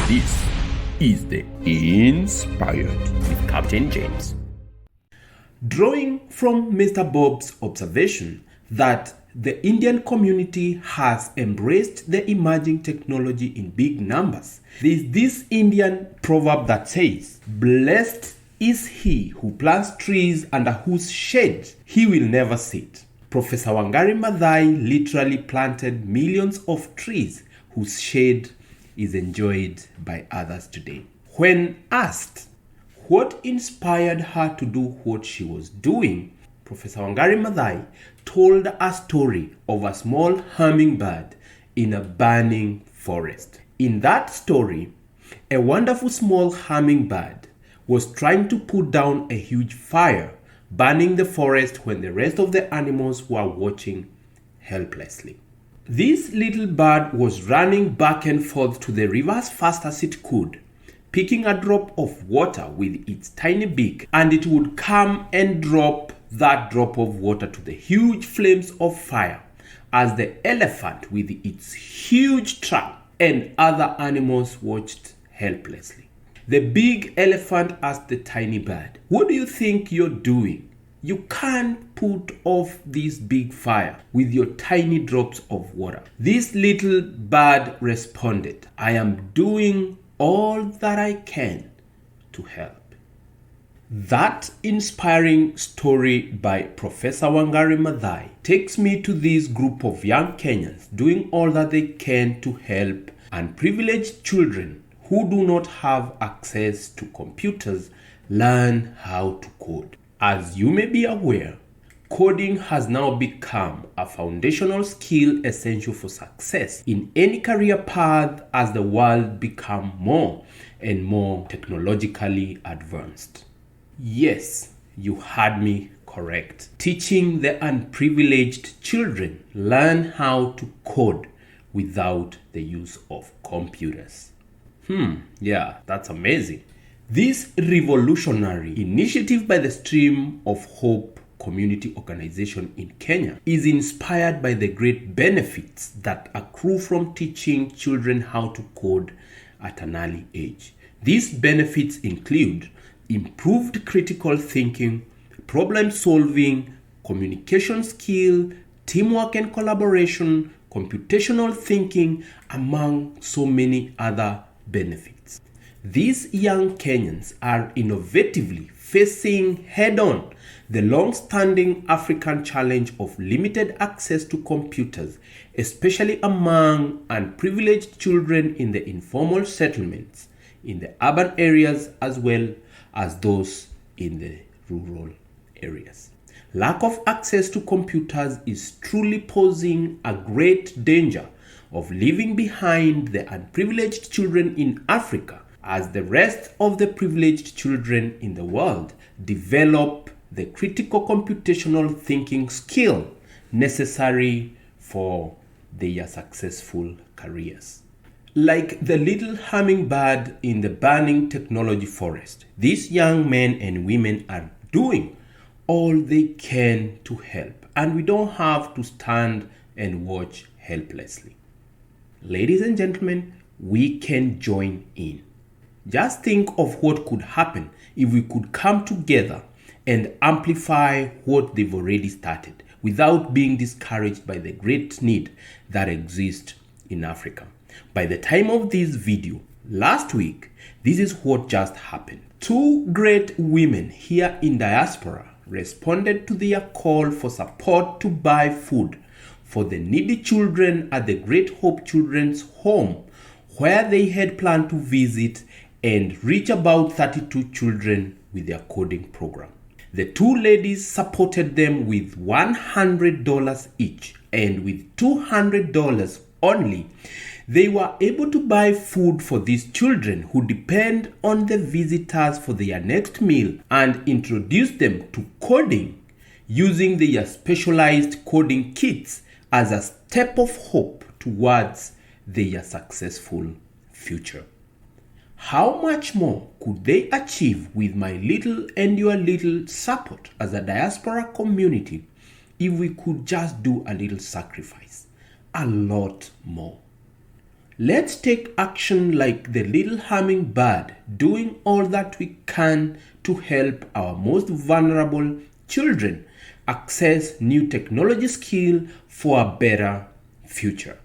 This is the Inspired with Captain James. Drawing from Mr. Bob's observation that the Indian community has embraced the emerging technology in big numbers, there's this Indian proverb that says, "Blessed is he who plants trees under whose shade he will never sit." Professor Wangari Maathai literally planted millions of trees whose shade is enjoyed by others today. When asked what inspired her to do what she was doing, Professor Wangari Maathai told a story of a small hummingbird in a burning forest. In that story, a wonderful small hummingbird was trying to put down a huge fire burning the forest when the rest of the animals were watching helplessly. This little bird was running back and forth to the river as fast as it could, picking a drop of water with its tiny beak, and it would come and drop that drop of water to the huge flames of fire as the elephant with its huge trunk and other animals watched helplessly. The big elephant asked the tiny bird, "What do you think you're doing? You can't put off this big fire with your tiny drops of water." This little bird responded, "I am doing all that I can to help." That inspiring story by Professor Wangari Maathai takes me to this group of young Kenyans doing all that they can to help unprivileged children who do not have access to computers learn how to code. As you may be aware, coding has now become a foundational skill essential for success in any career path as the world becomes more and more technologically advanced. Yes, you heard me correct. Teaching the unprivileged children learn how to code without the use of computers. Yeah, that's amazing. This revolutionary initiative by the Stream of Hope community organization in Kenya is inspired by the great benefits that accrue from teaching children how to code at an early age. These benefits include improved critical thinking, problem solving, communication skill, teamwork and collaboration, computational thinking, among so many other benefits. These young Kenyans are innovatively facing head-on the long-standing African challenge of limited access to computers, especially among unprivileged children in the informal settlements, in the urban areas as well as those in the rural areas. Lack of access to computers is truly posing a great danger of leaving behind the unprivileged children in Africa as the rest of the privileged children in the world develop the critical computational thinking skill necessary for their successful careers. Like the little hummingbird in the burning technology forest, these young men and women are doing all they can to help, and we don't have to stand and watch helplessly. Ladies and gentlemen, we can join in. Just think of what could happen if we could come together and amplify what they've already started without being discouraged by the great need that exists in Africa. By the time of this video, last week, this is what just happened. Two great women here in diaspora responded to their call for support to buy food for the needy children at the Great Hope Children's Home, where they had planned to visit and reach about 32 children with their coding program. The two ladies supported them with $100 each, and with $200 only, they were able to buy food for these children who depend on the visitors for their next meal and introduce them to coding using their specialized coding kits as a step of hope towards their successful future. How much more could they achieve with my little and your little support as a diaspora community if we could just do a little sacrifice? A lot more. Let's take action like the little hummingbird, doing all that we can to help our most vulnerable children access new technology skill for a better future.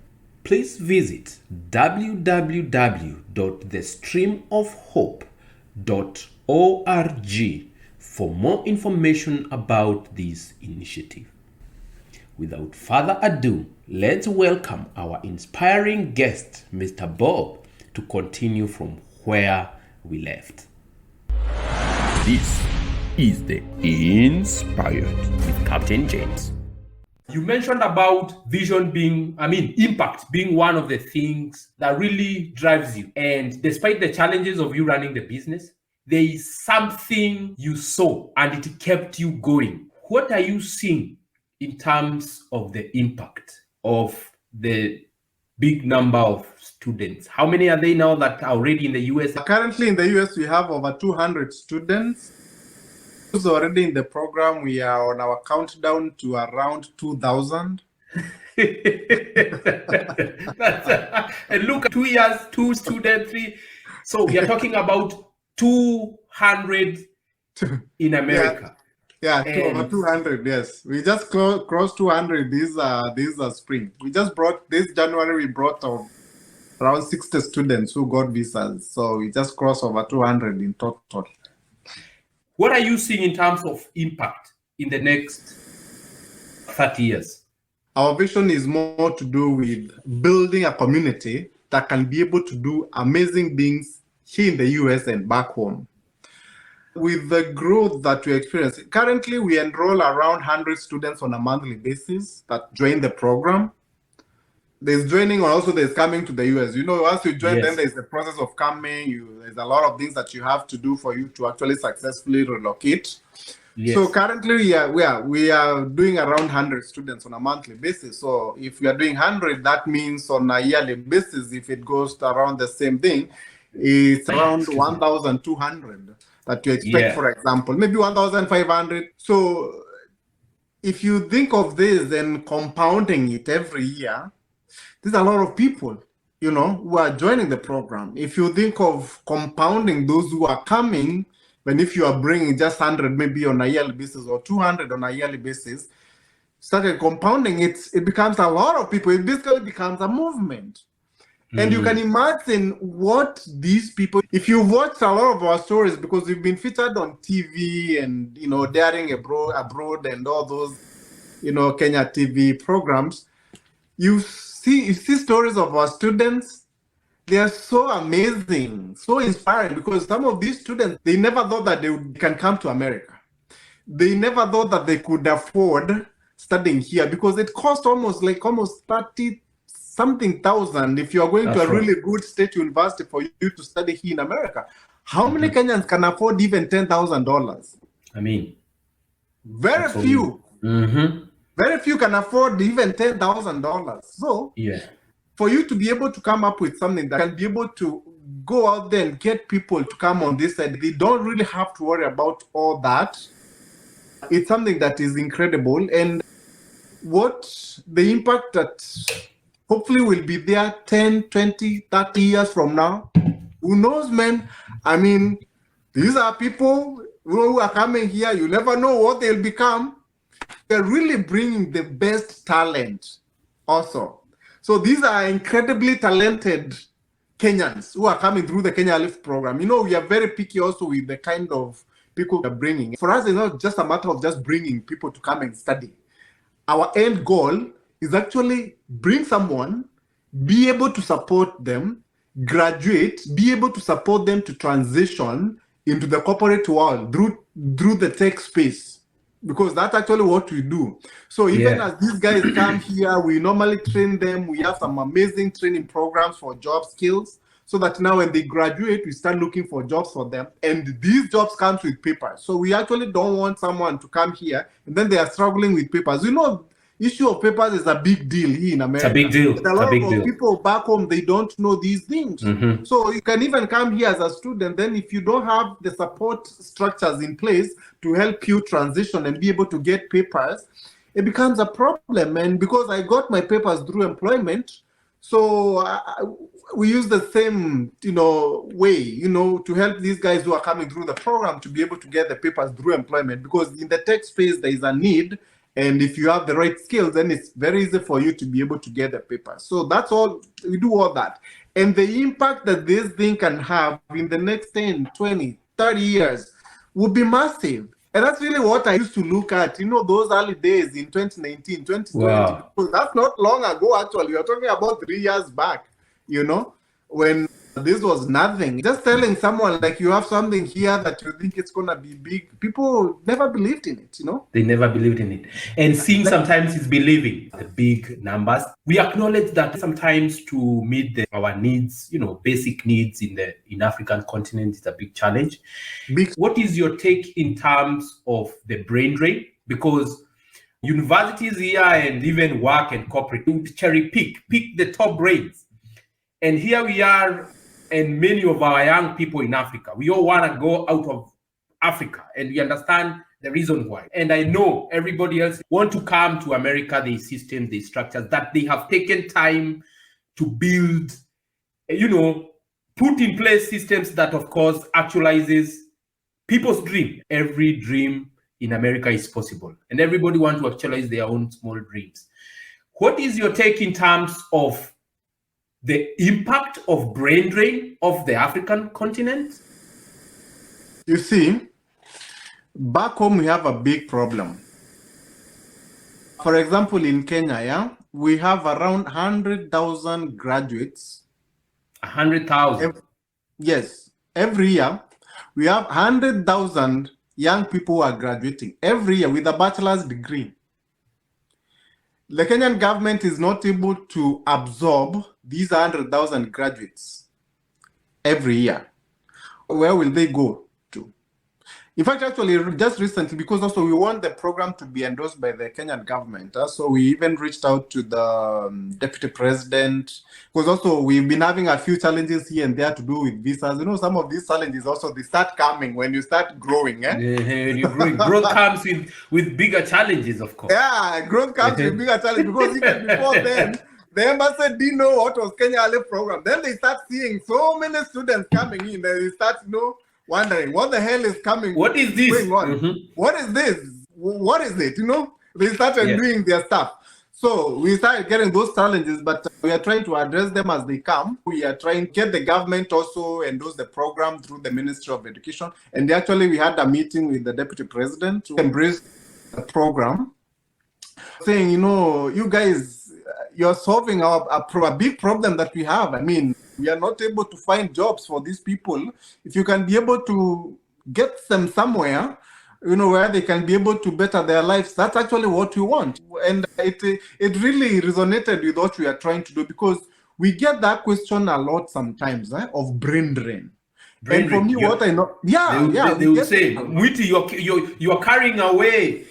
Please visit www.thestreamofhope.org for more information about this initiative. Without further ado, let's welcome our inspiring guest, Mr. Bob, to continue from where we left. This is the Inspired with Captain James. You mentioned about vision being, impact being one of the things that really drives you. And despite the challenges of you running the business, there is something you saw and it kept you going. What are you seeing in terms of the impact of the big number of students? How many are they now that are already in the US? Currently in the US, we have over 200 students. Who's already in the program. We are on our countdown to around 2,000. And look, 2 years, 2 students, 3. So we are talking about 200 in America. Over 200, yes. We just crossed 200 this spring. This January, we brought around 60 students who got visas. So we just crossed over 200 in total. What are you seeing in terms of impact in the next 30 years? Our vision is more to do with building a community that can be able to do amazing things here in the US and back home. With the growth that we experience, currently we enroll around 100 students on a monthly basis that join the program. There's joining and also there's coming to the US. Once you join, then there's the process of coming. There's a lot of things that you have to do for you to actually successfully relocate. Yes. So currently we are doing around 100 students on a monthly basis. So if we are doing 100, that means on a yearly basis, if it goes to around the same thing, it's around 1,200 that you expect, for example, maybe 1,500. So if you think of this and compounding it every year, there's a lot of people, who are joining the program. If you think of compounding those who are coming, and if you are bringing just 100 maybe on a yearly basis or 200 on a yearly basis, started compounding it becomes a lot of people. It basically becomes a movement. And you can imagine what these people, if you've watched a lot of our stories, because we've been featured on TV and, Daring Abroad and all those, Kenya TV programs, you see stories of our students. They are so amazing, so inspiring, because some of these students, they never thought that they can come to America. They never thought that they could afford studying here because it costs almost 30-something thousand if you are going to a really good state university for you to study here in America. How many Kenyans can afford even $10,000? Very few. Very few can afford even $10,000. So, for you to be able to come up with something that can be able to go out there and get people to come on this side, they don't really have to worry about all that. It's something that is incredible. And what the impact that hopefully will be there 10, 20, 30 years from now, who knows, man? These are people who are coming here. You never know what they'll become. They're really bringing the best talent also. So these are incredibly talented Kenyans who are coming through the Kenya Airlift program. We are very picky also with the kind of people we are bringing. For us, it's not just a matter of just bringing people to come and study. Our end goal is actually bring someone, be able to support them, graduate, be able to support them to transition into the corporate world through the tech space. Because that's actually what we do. So even as these guys come here, we normally train them. We have some amazing training programs for job skills so that now when they graduate, we start looking for jobs for them. And these jobs come with papers. So we actually don't want someone to come here and then they are struggling with papers. Issue of papers is a big deal here in America. It's a big deal. And a lot of people back home, they don't know these things. So you can even come here as a student. Then if you don't have the support structures in place to help you transition and be able to get papers, it becomes a problem. And because I got my papers through employment, So we use the same, way, to help these guys who are coming through the program to be able to get the papers through employment, because in the tech space, there is a need. And if you have the right skills, then it's very easy for you to be able to get the papers. So that's all, we do all that. And the impact that this thing can have in the next 10, 20, 30 years will be massive. And that's really what I used to look at, those early days in 2019, 2020. Wow. Because that's not long ago, actually. We're talking about 3 years back, when this was nothing. Just telling someone, like, you have something here that you think it's going to be big. People never believed in it, They never believed in it. And seeing sometimes is believing the big numbers. We acknowledge that sometimes to meet our needs, basic needs in African continent is a big challenge. What is your take in terms of the brain drain? Because universities here and even work and corporate do cherry pick the top brains. And here we are, and many of our young people in Africa, we all want to go out of Africa, and we understand the reason why. And I know everybody else want to come to America, the systems, the structures that they have taken time to build, put in place systems that, of course, actualizes people's dream. Every dream in America is possible, and everybody wants to actualize their own small dreams. What is your take in terms of the impact of brain drain of the African continent? You see, back home, we have a big problem. For example, in Kenya, we have around 100,000 graduates. 100,000? Yes. Every year, we have 100,000 young people who are graduating every year with a bachelor's degree. The Kenyan government is not able to absorb these 100,000 graduates every year. Where will they go to? In fact, actually, just recently, because also we want the program to be endorsed by the Kenyan government, so we even reached out to the deputy president, because also we've been having a few challenges here and there to do with visas. Some of these challenges also, they start coming when you start growing. Growth comes with bigger challenges, of course. Yeah, growth comes with bigger challenges, because even before then, the embassy didn't know what was Kenya Airlift program. Then they start seeing so many students coming in, they start, wondering what the hell is coming. What is this? Going on? Mm-hmm. What is this? What is it? They started doing their stuff. So we started getting those challenges, but we are trying to address them as they come. We are trying to get the government also endorse the program through the Ministry of Education. And actually, we had a meeting with the deputy president to embrace the program, saying, you guys, you're solving a big problem that we have. I mean, we are not able to find jobs for these people. If you can be able to get them somewhere, where they can be able to better their lives, that's actually what we want. And it really resonated with what we are trying to do, because we get that question a lot sometimes of brain drain. And for me, what I know, they will say, Mwiti, you are carrying away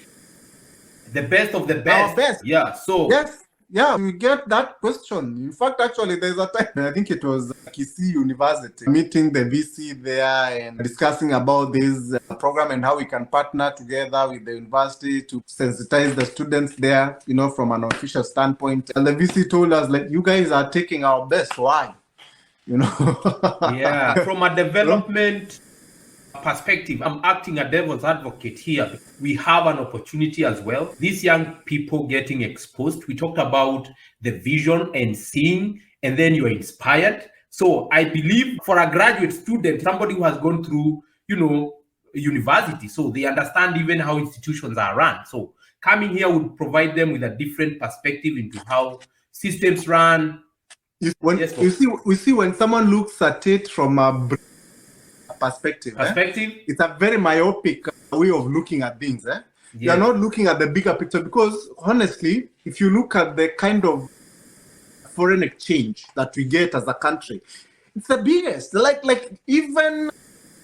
the best of the best. Our best. Yeah. So yes. Yeah, we get that question. In fact, actually, there's a time, I think it was Kisii University, meeting the VC there and discussing about this program and how we can partner together with the university to sensitize the students there, from an official standpoint. And the VC told us, like, you guys are taking our best. Why? Yeah, from a development perspective, I'm acting a devil's advocate here. We have an opportunity as well. These young people getting exposed. We talked about the vision and seeing, and then you're inspired. So I believe for a graduate student, somebody who has gone through, university, so they understand even how institutions are run. So coming here would provide them with a different perspective into how systems run. You see, when someone looks at it from a perspective, it's a very myopic way of looking at things. You're not looking at the bigger picture, because honestly, if you look at the kind of foreign exchange that we get as a country, it's the biggest. Like even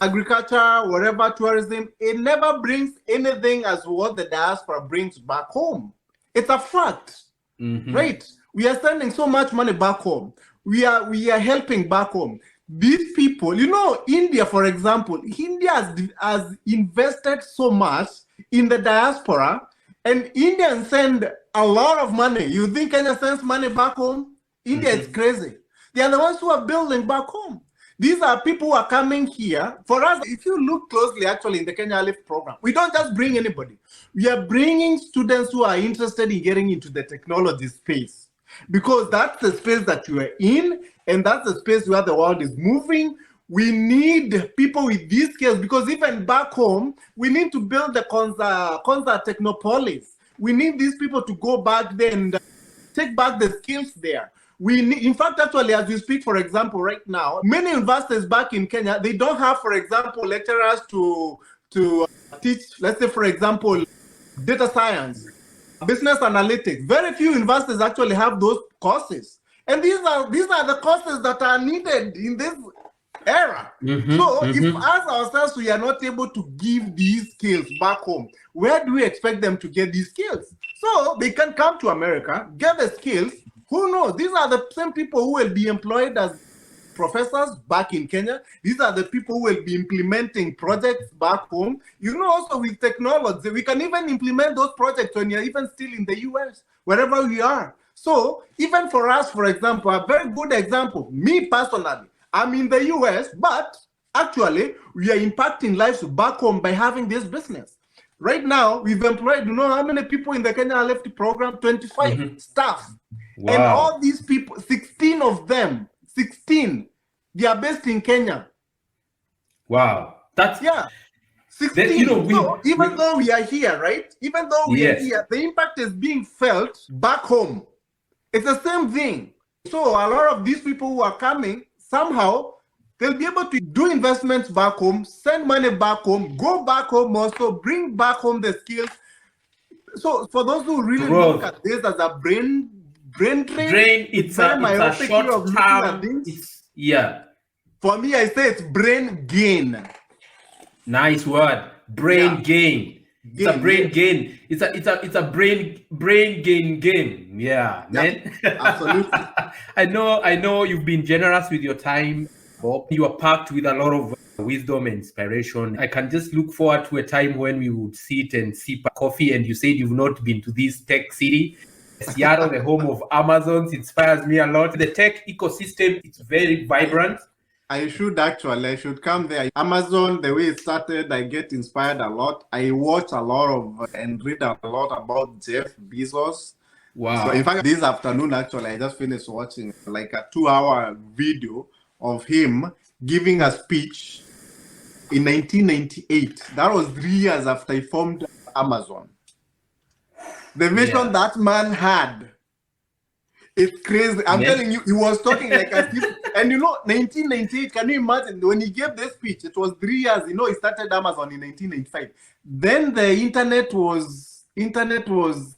agriculture, whatever, tourism, it never brings anything as what the diaspora brings back home. It's a fact, right? We are sending so much money back home. We are helping back home. These people, India, for example, India has invested so much in the diaspora, and Indians send a lot of money. You think Kenya sends money back home? India is crazy. They are the ones who are building back home. These are people who are coming here. For us, if you look closely, actually, in the Kenya Airlift program, we don't just bring anybody. We are bringing students who are interested in getting into the technology space, because that's the space that you are in, and that's the space where the world is moving. We need people with these skills, because even back home, we need to build the Konza Technopolis. We need these people to go back there and take back the skills there. We need, in fact, actually, as we speak, for example, right now, many universities back in Kenya, they don't have, for example, lecturers to teach, let's say, for example, data science, business analytics. Very few universities actually have those courses. And these are the courses that are needed in this era. So if as ourselves we are not able to give these skills back home, where do we expect them to get these skills? So they can come to America, get the skills. Who knows? These are the same people who will be employed as professors back in Kenya. These are the people who will be implementing projects back home. You know, also with technology, we can even implement those projects when you're even still in the US, wherever we are. So even for us, for example, a very good example, me personally, I'm in the US, but actually we are impacting lives back home by having this business. Right now, we've employed, you know how many people in the Kenya Airlift program? 25 staff. Wow. And all these people, 16 of them, 16, they are based in Kenya. Wow. That's, yeah. 16. So even though we are here, right? Even though we are here, the impact is being felt back home. It's the same thing. So a lot of these people who are coming, somehow, they'll be able to do investments back home, send money back home, go back home also, bring back home the skills. So for those who really look at this as a brain drain, it's a short term. Yeah. For me, I say it's brain gain. Nice word. Brain gain. It's a brain gain. It's a brain gain game. Yeah, man. Absolutely. I know you've been generous with your time, Bob. You are packed with a lot of wisdom and inspiration. I can just look forward to a time when we would sit and sip a coffee, and you said you've not been to this tech city. Seattle, the home of Amazon, inspires me a lot. The tech ecosystem, it's very vibrant. I should come there. Amazon, the way it started, I get inspired a lot. I watch a lot of and read a lot about Jeff Bezos. Wow. So in fact, this afternoon, actually, I just finished watching like a 2-hour video of him giving a speech in 1998. That was 3 years after he formed Amazon. The vision that man had, it's crazy. I'm telling you, he was talking like as if, and 1998, can you imagine when he gave this speech? It was 3 years, he started Amazon in 1995. Then the internet was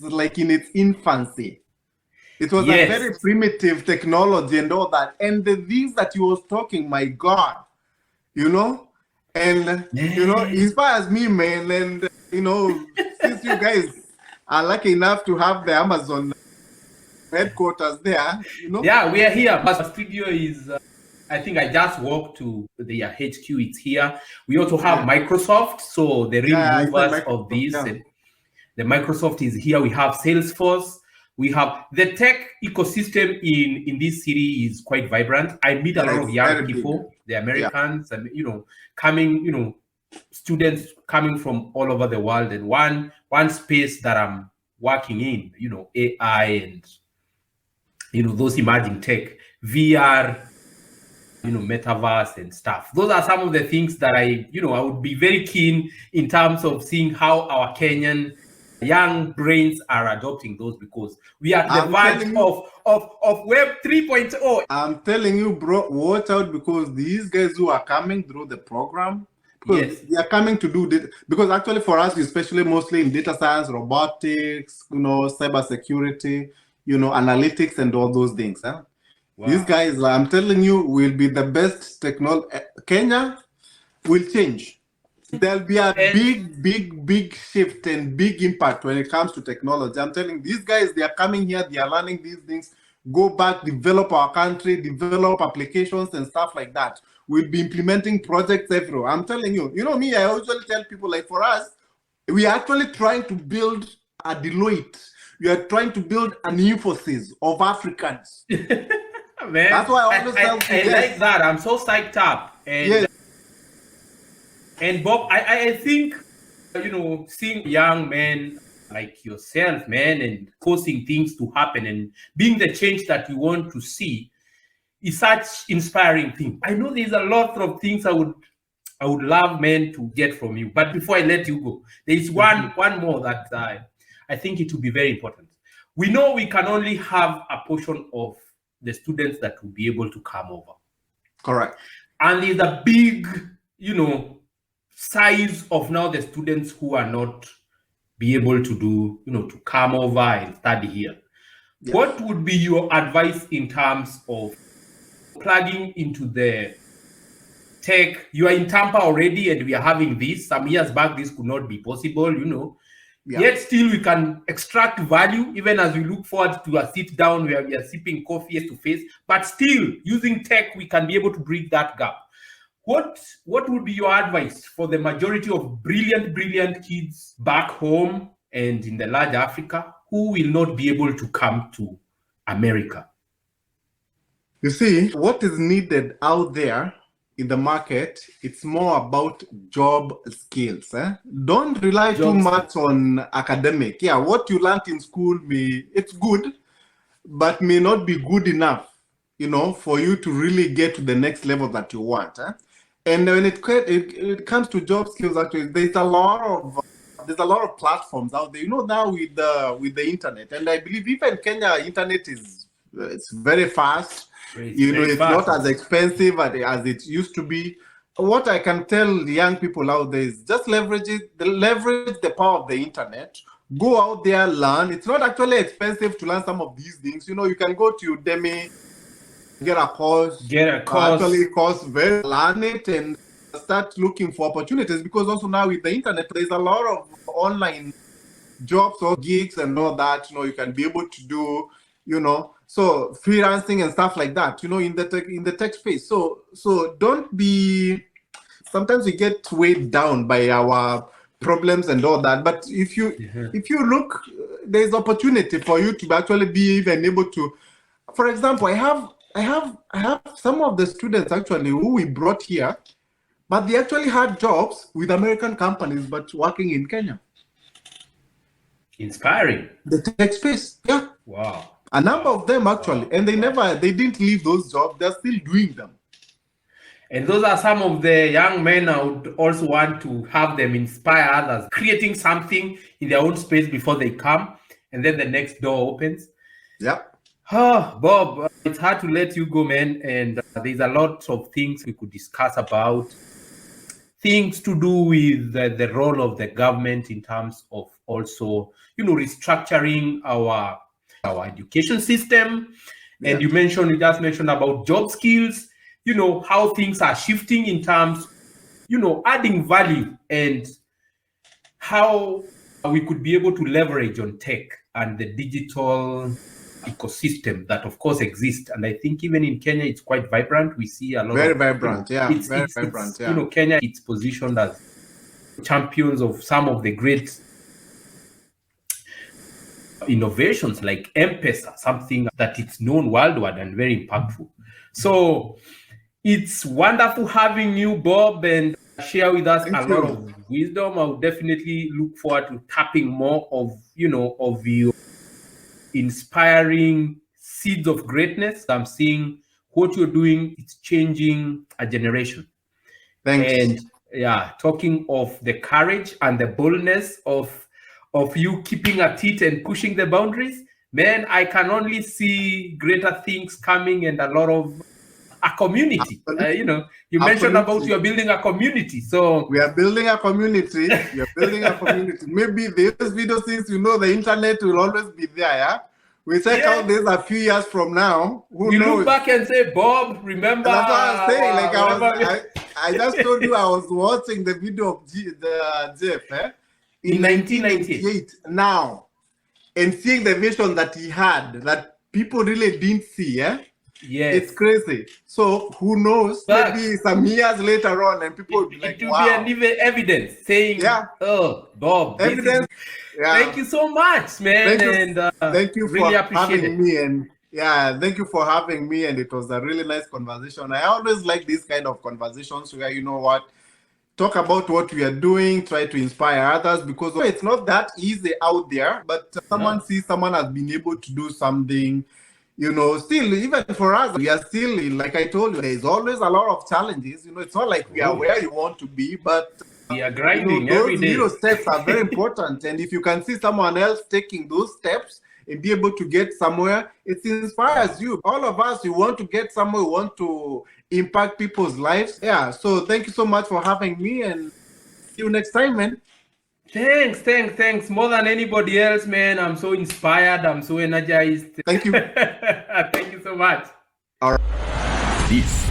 like in its infancy. It was a very primitive technology and all that. And the things that he was talking, my God, and inspires me, man. And since you guys are lucky enough to have the Amazon headquarters there, Yeah, we are here. But the studio is, I think I just walked to their HQ. It's here. We also have Microsoft, so the real movers of this. And the Microsoft is here. We have Salesforce. We have the tech ecosystem in this city is quite vibrant. I meet a lot of young people, the Americans, and coming, students coming from all over the world. And one space that I'm working in, AI and those emerging tech, VR, metaverse and stuff. Those are some of the things that I would be very keen in terms of seeing how our Kenyan young brains are adopting those, because we are at the verge of Web 3.0. I'm telling you, bro, watch out, because these guys who are coming through the program, because they are coming to do this, because actually for us, especially mostly in data science, robotics, cyber security, analytics and all those things. Huh? Wow. These guys, I'm telling you, will be the best technology. Kenya will change. There'll be a big shift and big impact when it comes to technology. I'm telling you, these guys, they are coming here, they are learning these things, go back, develop our country, develop applications and stuff like that. We'll be implementing projects everywhere. I'm telling you, me, I usually tell people, like, for us, we are actually trying to build a Deloitte. We are trying to build an Infosys of Africans. Man, That's why I always tell I you, like that. I'm so psyched up. yes, And Bob, I think, seeing young men like yourself, man, and causing things to happen and being the change that we want to see is such inspiring thing. I know there's a lot of things I would love, man, to get from you. But before I let you go, there is one more that I think it will be very important. We know we can only have a portion of the students that will be able to come over. correct. And there's a big, size of now the students who are not be able to do, to come over and study here. Yes. What would be your advice in terms of plugging into the tech? You are in Tampa already, and we are having this. Some years back, this could not be possible, Yeah. Yet still we can extract value, even as we look forward to a sit down where we are sipping coffee face to face. But still, using tech, we can be able to bridge that gap. What would be your advice for the majority of brilliant kids back home and in the large Africa who will not be able to come to America? You see, what is needed out there in the market, it's more about job skills. Don't rely too much on academic. Yeah, what you learned in school, it's good, but may not be good enough, for you to really get to the next level that you want. And when it comes to job skills, actually, there's a lot of platforms out there. Now with the internet, and I believe even Kenya internet it's very fast. It's not as expensive as it used to be. What I can tell the young people out there is just leverage the power of the internet. Go out there, learn. It's not actually expensive to learn some of these things. You can go to Udemy, get a course. Actually cost very, learn it and start looking for opportunities, because also now with the internet, there's a lot of online jobs or gigs and all that, you can be able to do, so freelancing and stuff like that, in the tech space. So don't be, sometimes we get weighed down by our problems and all that. But if you look, there's opportunity for you to actually be even able to, for example, I have some of the students actually who we brought here, but they actually had jobs with American companies, but working in Kenya. Inspiring. The tech space, yeah. Wow. A number of them actually, and they didn't leave those jobs. They're still doing them. And those are some of the young men I would also want to have them inspire others, creating something in their own space before they come, and then the next door opens. Yeah. Bob, it's hard to let you go, man. And there's a lot of things we could discuss about. Things to do with the role of the government in terms of also, restructuring our education system. Yeah. And you just mentioned about job skills, how things are shifting in terms, adding value, and how we could be able to leverage on tech and the digital ecosystem that of course exists. And I think even in Kenya it's quite vibrant. We see a lot very of vibrant, Kenya, it's positioned as champions of some of the great innovations like M-Pesa, something that it's known worldwide and very impactful. So it's wonderful having you, Bob, and share with us lot of wisdom. I would definitely look forward to tapping more of your inspiring seeds of greatness. I'm seeing what you're doing, it's changing a generation. Thanks. And yeah, talking of the courage and the boldness of you keeping at it and pushing the boundaries, man, I can only see greater things coming and a lot of a community. You mentioned about you're building a community. So we are building a community. Maybe this video, since the internet will always be there, yeah? We check out this a few years from now. Who knows? Look back and say, Bob, remember? That's what I was saying. I just told you I was watching the video of Jeff in 1998 now, and seeing the vision that he had that people really didn't see, yeah? Yes. It's crazy. So who knows? But maybe some years later on, and people will be like, it will wow. be an even evidence saying, oh, Bob, evidence. Thank you so much, man. Thank you really for having me, and Yeah, thank you for having me, and it was a really nice conversation. I always like these kind of conversations where, you know what, talk about what we are doing, try to inspire others, because it's not that easy out there, but someone sees someone has been able to do something, you know. Still, even for us, we are still, like I told you, there's always a lot of challenges. You know, it's not like we are where you want to be, but we are grinding those every day. little steps are very important. And if you can see someone else taking those steps and be able to get somewhere, it inspires you. All of us, we want to get somewhere, we want to impact people's lives. Yeah, so thank you so much for having me, and see you next time, man. Thanks. More than anybody else, man. I'm so inspired. I'm so energized. Thank you. Thank you so much. All right. This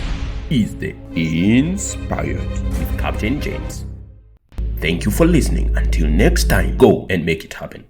is the Inspired with Captain James. Thank you for listening. Until next time, go and make it happen.